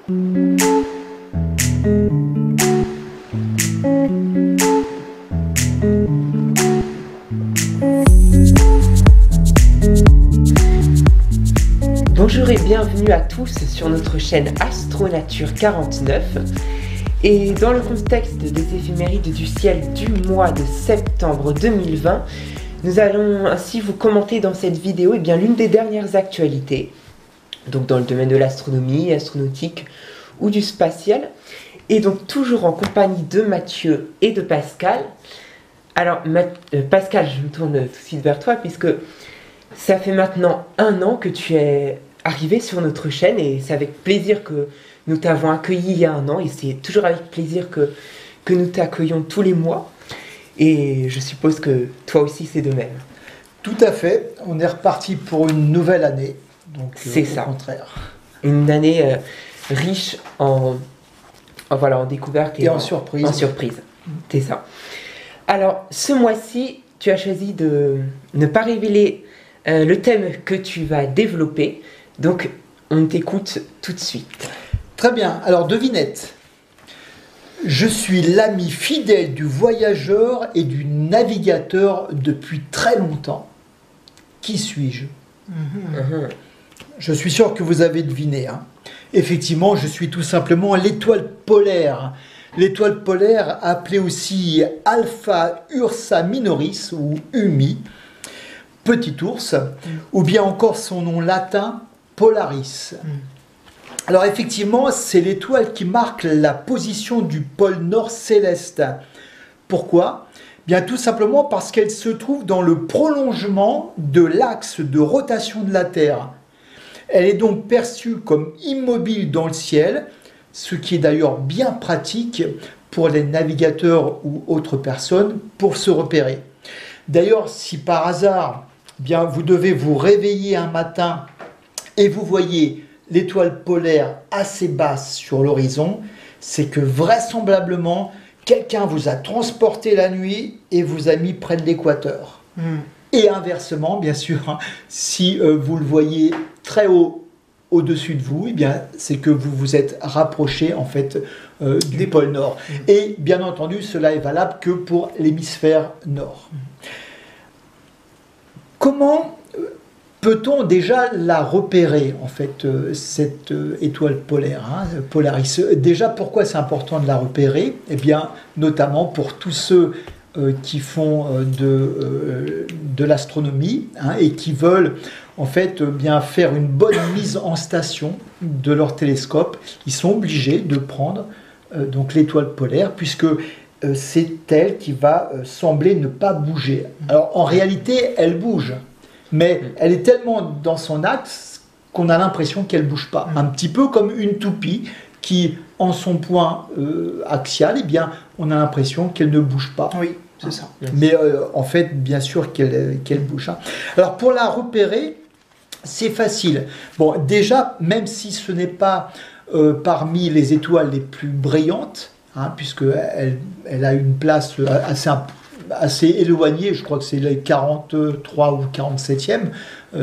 Bonjour et bienvenue à tous sur notre chaîne Astronature 49. Et dans le contexte des éphémérides du ciel du mois de septembre 2020, nous allons ainsi vous commenter dans cette vidéo l'une des dernières actualités, donc dans le domaine de l'astronomie, astronautique ou du spatial, et donc toujours en compagnie de Mathieu et de Pascal. Alors Pascal, je me tourne tout de suite vers toi puisque ça fait maintenant 1 an que tu es arrivé sur notre chaîne et c'est avec plaisir que nous t'avons accueilli il y a 1 an et c'est toujours avec plaisir que nous t'accueillons tous les mois et je suppose que toi aussi c'est de même. Tout à fait, on est reparti pour une nouvelle année, donc c'est ça. Au contraire. Une année riche en découvertes et en surprises. En surprises, c'est ça. Alors ce mois-ci, tu as choisi de ne pas révéler le thème que tu vas développer. Donc, on t'écoute tout de suite. Très bien. Alors, devinette. Je suis l'ami fidèle du voyageur et du navigateur depuis très longtemps. Qui suis-je ? Je suis sûr que vous avez deviné. Effectivement, je suis tout simplement l'étoile polaire. L'étoile polaire, appelée aussi Alpha Ursa Minoris ou UMI, petit ours, ou bien encore son nom latin, Polaris. Alors effectivement, c'est l'étoile qui marque la position du pôle nord céleste. Pourquoi ? Bien tout simplement parce qu'elle se trouve dans le prolongement de l'axe de rotation de la Terre. Elle est donc perçue comme immobile dans le ciel, ce qui est d'ailleurs bien pratique pour les navigateurs ou autres personnes pour se repérer. D'ailleurs, si par hasard, bien, vous devez vous réveiller un matin et vous voyez l'étoile polaire assez basse sur l'horizon, c'est que vraisemblablement, quelqu'un vous a transporté la nuit et vous a mis près de l'équateur. Et inversement, bien sûr, si vous le voyez très haut au-dessus de vous, eh bien, c'est que vous vous êtes rapproché en fait du pôle Nord. Et bien entendu, cela est valable que pour l'hémisphère Nord. Comment peut-on déjà la repérer, en fait, cette étoile polaire, Polaris ? Déjà, pourquoi c'est important de la repérer ? Eh bien, notamment pour tous ceux qui font de l'astronomie et qui veulent, en fait, bien faire une bonne mise en station de leur télescope. Ils sont obligés de prendre donc l'étoile polaire, puisque c'est elle qui va sembler ne pas bouger. Alors, en réalité, elle bouge. Mais elle est tellement dans son axe qu'on a l'impression qu'elle ne bouge pas. Un petit peu comme une toupie qui, en son point axial, eh bien, on a l'impression qu'elle ne bouge pas. Oui, c'est ça. Mais en fait, bien sûr qu'elle bouge. Alors, pour la repérer, c'est facile. Bon, déjà, même si ce n'est pas parmi les étoiles les plus brillantes, puisqu'elle a une place assez éloignée, je crois que c'est les 43 ou 47e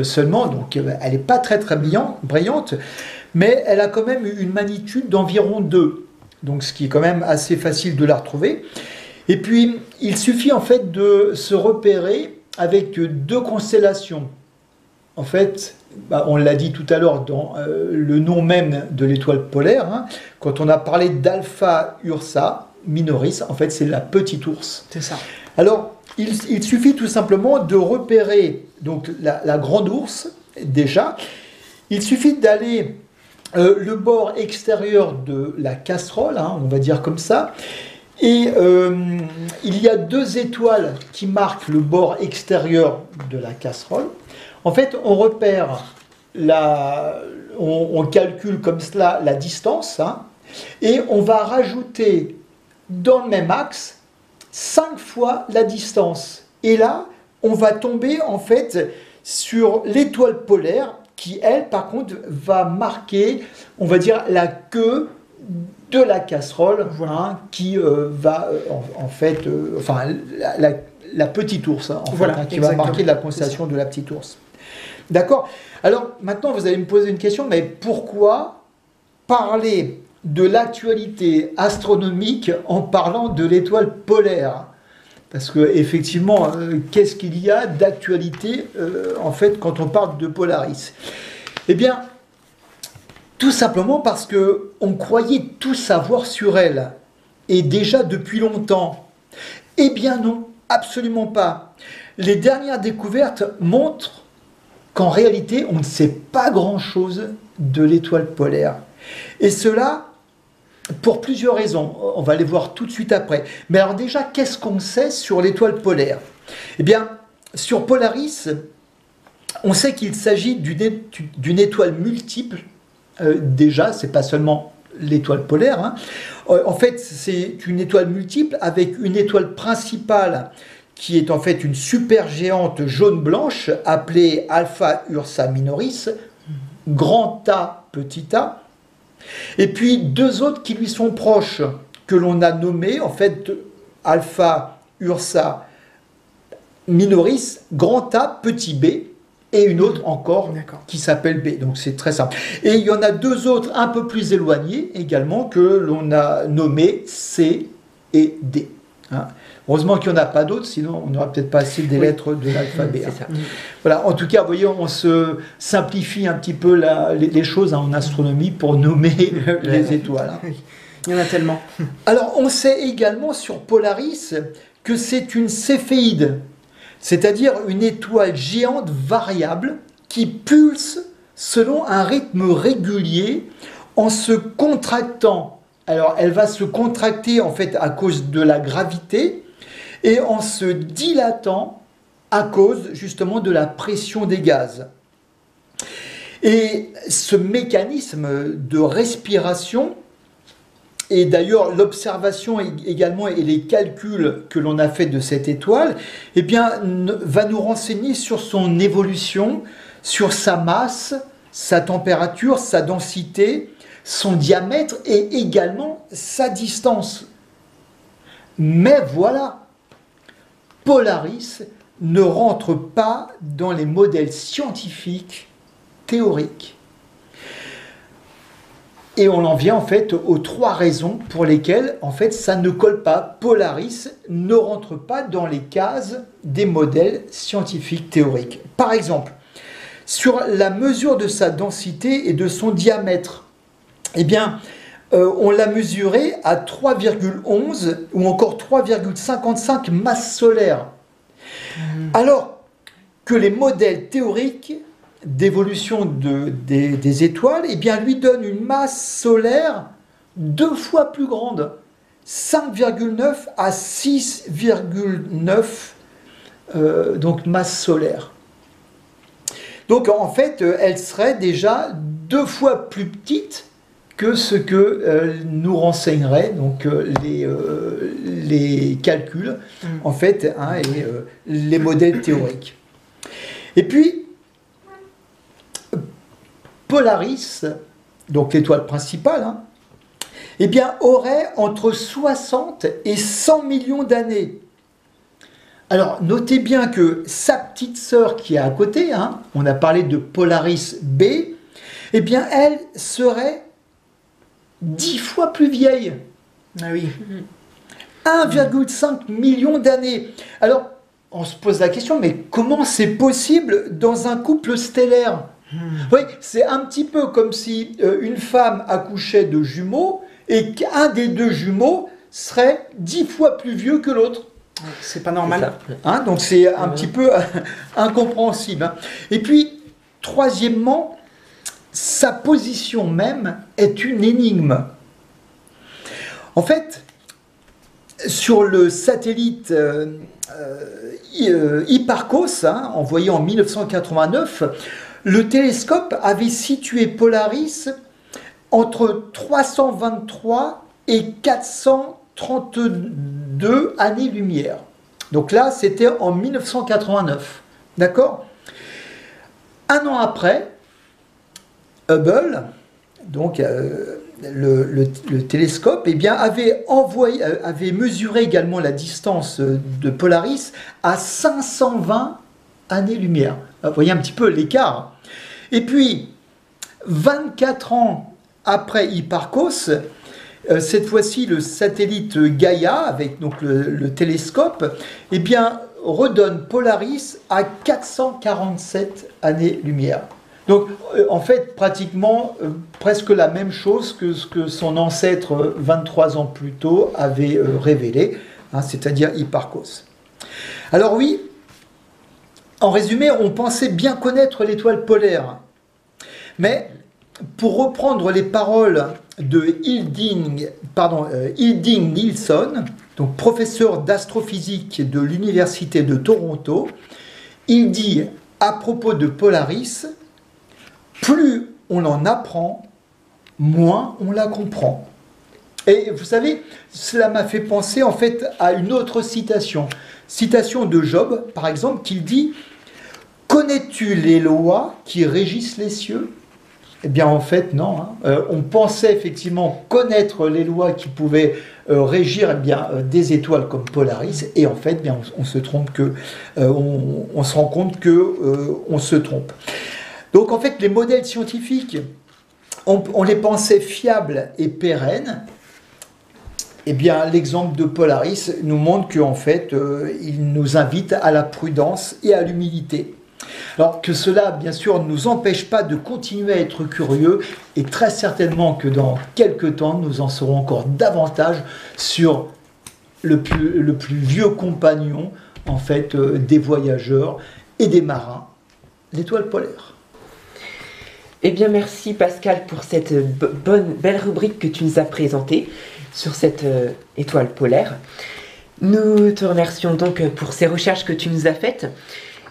seulement, donc elle n'est pas très brillante, mais elle a quand même une magnitude d'environ 2, donc ce qui est quand même assez facile de la retrouver. Et puis, il suffit en fait de se repérer avec 2 constellations. En fait, on l'a dit tout à l'heure dans le nom même de l'étoile polaire, quand on a parlé d'Alpha Ursa Minoris, en fait c'est la petite ours. C'est ça. Alors, il suffit tout simplement de repérer donc, la grande ours, déjà. Il suffit d'aller le bord extérieur de la casserole, on va dire comme ça. Et il y a 2 étoiles qui marquent le bord extérieur de la casserole. En fait, on repère, on calcule comme cela la distance, et on va rajouter dans le même axe 5 fois la distance. Et là, on va tomber en fait sur l'étoile polaire qui, elle, par contre, va marquer, on va dire, la queue de la casserole, qui va en fait, la petite ours, qui va marquer la constellation de la petite ours. D'accord ? Alors, maintenant, vous allez me poser une question, mais pourquoi parler de l'actualité astronomique en parlant de l'étoile polaire. Parce que effectivement, qu'est-ce qu'il y a d'actualité en fait quand on parle de Polaris? Eh bien, tout simplement parce que on croyait tout savoir sur elle, et déjà depuis longtemps. Eh bien non, absolument pas. Les dernières découvertes montrent qu'en réalité, on ne sait pas grand-chose de l'étoile polaire. Et cela pour plusieurs raisons. On va les voir tout de suite après. Mais alors déjà, qu'est-ce qu'on sait sur l'étoile polaire? Eh bien, sur Polaris, on sait qu'il s'agit d'une étoile multiple. Déjà, c'est pas seulement l'étoile polaire. Hein. En fait, c'est une étoile multiple avec une étoile principale qui est en fait une supergéante jaune-blanche appelée Alpha Ursa Minoris, grand A, petit a. Et puis deux autres qui lui sont proches, que l'on a nommés, en fait, Alpha Ursa Minoris, grand A, petit b, et une autre encore qui s'appelle B. Donc c'est très simple. Et il y en a deux autres un peu plus éloignés également que l'on a nommés C et D. Hein. Heureusement qu'il n'y en a pas d'autres, sinon on n'aura peut-être pas assez des lettres de l'alphabet. Hein. Voilà, en tout cas, vous voyez, on se simplifie un petit peu les choses en astronomie pour nommer les étoiles. Hein. Il y en a tellement. Alors, on sait également sur Polaris que c'est une céphéide, c'est-à-dire une étoile géante variable qui pulse selon un rythme régulier en se contractant. Alors, elle va se contracter en fait à cause de la gravité et en se dilatant à cause justement de la pression des gaz. Et ce mécanisme de respiration, et d'ailleurs l'observation également et les calculs que l'on a fait de cette étoile, eh bien, va nous renseigner sur son évolution, sur sa masse, sa température, sa densité, son diamètre et également sa distance. Mais voilà, Polaris ne rentre pas dans les modèles scientifiques théoriques. Et on en vient en fait aux trois raisons pour lesquelles en fait ça ne colle pas. Polaris ne rentre pas dans les cases des modèles scientifiques théoriques. Par exemple, sur la mesure de sa densité et de son diamètre, eh bien, on l'a mesuré à 3,11 ou encore 3,55 masses solaires. Alors que les modèles théoriques d'évolution des étoiles, eh bien, lui donnent une masse solaire 2 fois plus grande, 5,9 à 6,9 donc masse solaire. Donc en fait, elle serait déjà 2 fois plus petite que ce que nous renseigneraient donc les calculs en fait hein, et les modèles théoriques. Et puis Polaris, donc l'étoile principale, hein, eh bien aurait entre 60 et 100 millions d'années. Alors notez bien que sa petite sœur qui est à côté, hein, on a parlé de Polaris B, eh bien elle serait 10 fois plus vieille. Ah oui. 1,5 million d'années. Alors, on se pose la question, mais comment c'est possible dans un couple stellaire? Oui, c'est un petit peu comme si une femme accouchait de jumeaux et qu'un des deux jumeaux serait 10 fois plus vieux que l'autre. C'est pas normal. Hein, donc c'est un petit peu incompréhensible. Hein. Et puis, troisièmement, sa position même est une énigme. En fait, sur le satellite Hipparcos, hein, envoyé en 1989, le télescope avait situé Polaris entre 323 et 432 années-lumière. Donc là, c'était en 1989. D'accord ? Un an après, Hubble, donc le télescope, eh bien, avait mesuré également la distance de Polaris à 520 années-lumière. Vous voyez un petit peu l'écart. Et puis, 24 ans après Hipparcos, cette fois-ci le satellite Gaïa, avec donc le télescope, eh bien, redonne Polaris à 447 années-lumière. Donc, en fait, pratiquement presque la même chose que ce que son ancêtre 23 ans plus tôt avait révélé, hein, c'est-à-dire Hipparcos. Alors oui, en résumé, on pensait bien connaître l'étoile polaire. Mais pour reprendre les paroles de Hilding Nilsson, donc professeur d'astrophysique de l'Université de Toronto, il dit à propos de Polaris, plus on en apprend, moins on la comprend. Et vous savez, cela m'a fait penser en fait à une autre citation de Job, par exemple, qui dit « Connais-tu les lois qui régissent les cieux ?» Eh bien, en fait, non. On pensait effectivement connaître les lois qui pouvaient régir des étoiles comme Polaris, et en fait, on se trompe on se rend compte qu'on se trompe. Donc, en fait, les modèles scientifiques, on les pensait fiables et pérennes. Eh bien, l'exemple de Polaris nous montre qu'en fait, il nous invite à la prudence et à l'humilité. Alors que cela, bien sûr, ne nous empêche pas de continuer à être curieux, et très certainement que dans quelques temps, nous en saurons encore davantage sur le plus vieux compagnon, en fait, des voyageurs et des marins, l'étoile polaire. Eh bien, merci Pascal pour cette belle rubrique que tu nous as présentée sur cette étoile polaire. Nous te remercions donc pour ces recherches que tu nous as faites.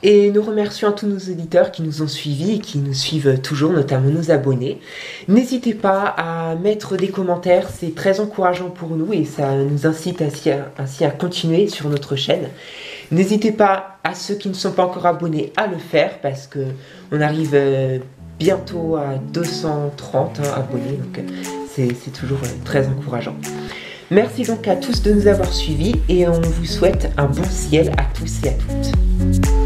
Et nous remercions tous nos auditeurs qui nous ont suivis et qui nous suivent toujours, notamment nos abonnés. N'hésitez pas à mettre des commentaires, c'est très encourageant pour nous et ça nous incite ainsi à continuer sur notre chaîne. N'hésitez pas, à ceux qui ne sont pas encore abonnés, à le faire parce qu'on arrive bientôt à 230 abonnés, donc c'est toujours très encourageant. Merci donc à tous de nous avoir suivis et on vous souhaite un bon ciel à tous et à toutes.